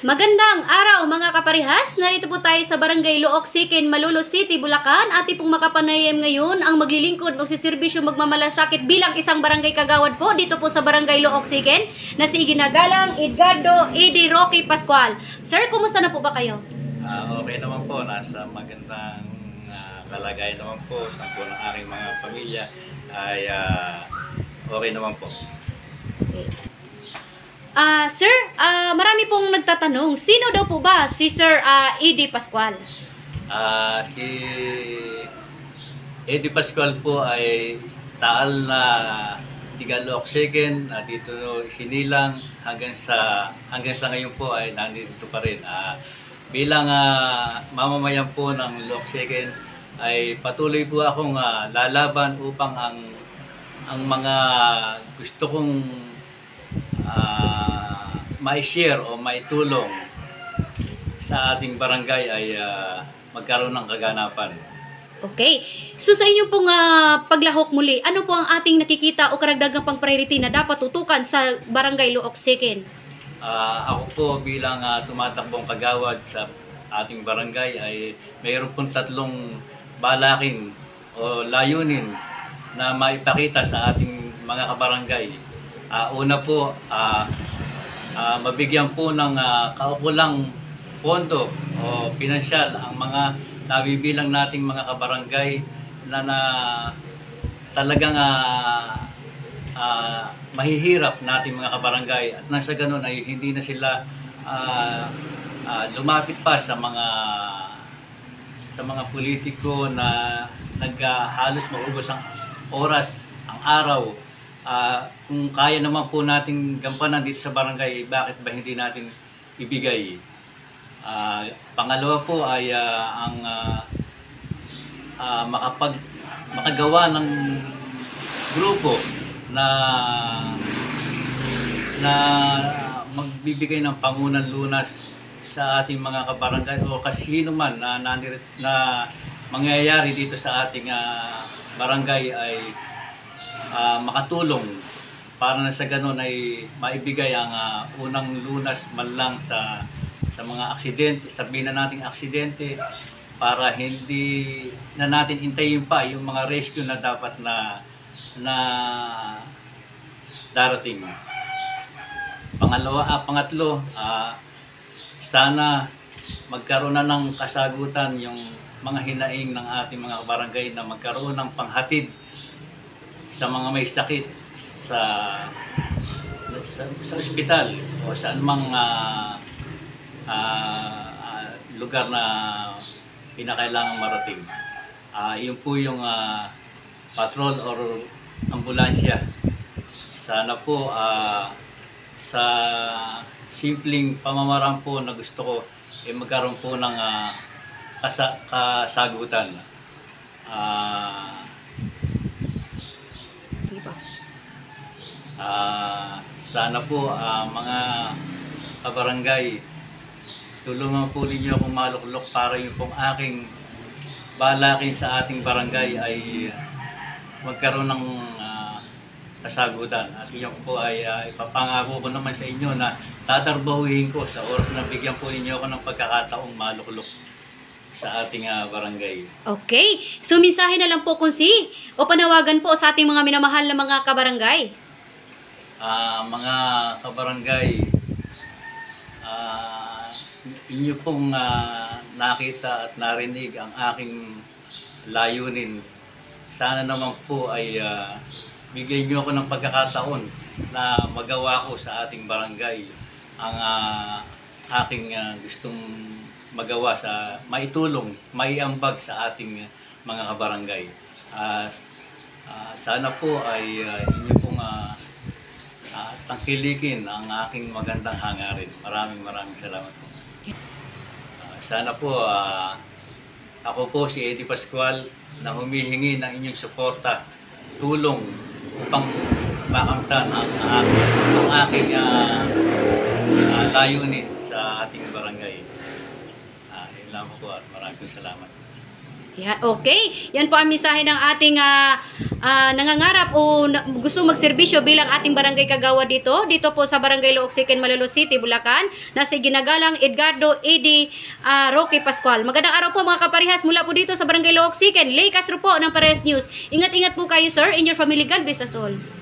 Magandang araw mga kaparehas! Narito po tayo sa Barangay Luok Sikin, Malolos City, Bulacan. Ating pong makapanayam ngayon ang maglilingkod, magsiservisyo, magmamalasakit bilang isang barangay kagawad po dito po sa Barangay Luok Sikin na si Iginagalang Edgardo Edi Rocky Pascual. Sir, kumusta na po ba kayo? Okay naman po, nasa magandang kalagayan naman po sa po ng aking mga pamilya ay okay naman po. Sir, marami pong nagtatanong, sino daw po ba si Sir Edi Pascual? Si Edi Pascual po ay taal na Tigalok Second, dito sinilang hanggang sa ngayon po ay nandito pa rin. Bilang mamamayan po ng Luok Second ay patuloy po akong lalaban upang ang mga gusto kong mai-share o maitulong sa ating barangay ay magkaroon ng kaganapan. Okay. So sa inyo pong paglahok muli, ano po ang ating nakikita o karagdagang pang priority na dapat tutukan sa Barangay Luok Sikin? Ako po bilang tumatakbong kagawad sa ating barangay ay mayroon pong tatlong balakin o layunin na maipakita sa ating mga kabarangay. Una po, mabigyan po ng kaukulang pondo o pinansyal ang mga nabibilang nating mga kabarangay na talagang mahihirap nating mga kabarangay at nasa ganun ay hindi na sila lumapit pa sa mga politiko na halos maubos ang oras, ang araw. Kung kaya naman po nating gampanan dito sa barangay, bakit ba hindi natin ibigay? Pangalawa po ay ang makagawa ng grupo na magbibigay ng pangunang lunas sa ating mga kabarangay o kasi sino man na mangyayari dito sa ating barangay ay makatulong para na sa ganun ay maibigay ang unang lunas man lang sa mga aksidente, sabihin na nating aksidente para hindi na natin hintayin pa yung mga rescue na dapat na darating. Pangatlo, sana magkaroon na ng kasagutan yung mga hinaing ng ating mga barangay na magkaroon ng panghatid sa mga may sakit sa ospital o sa anumang lugar na pinakailangang marating. Yun po yung patrol or ambulansya. Sana po sa simpleng pamamaraan po na gusto ko magkaroon po ng kasagutan. Sana po mga kabarangay, tulungan po ninyo akong maluklok para yung pong aking balakin sa ating barangay ay magkaroon ng kasagutan. At iyon po ay ipapangako ko naman sa inyo na tatarbahuhin ko sa oras na bigyan po ninyo ako ng pagkakataong maluklok sa ating barangay. Okay. So mensahe na lang po kung o panawagan po sa ating mga minamahal na mga kabarangay. Mga kabarangay, inyo pong nakita at narinig ang aking layunin. Sana naman po ay bigyan nyo ako ng pagkakataon na magawa ko sa ating barangay ang aking gustong magawa sa maitulong, maiambag sa ating mga kabarangay. Sana po ay inyo pong tangkilikin ang aking magandang hangarin. Maraming salamat po. Sana po ako po si Edi Pascual na humihingi ng inyong suporta, tulong upang makamtan ang aking layunin sa ating barangay. Yun lang po at maraming salamat. Yeah, okay. Yan po ang mensahe ng ating nangangarap o gusto magserbisyo bilang ating barangay kagawad dito po sa Barangay Looc Siken, Malolos City, Bulacan, na si ginagalang Edgardo Edi Roque Pascual. Magandang araw po mga kaparihas mula po dito sa Barangay Looc Siken. Lay Castro po ng Pares News. Ingat-ingat po kayo sir and your family. God bless us all.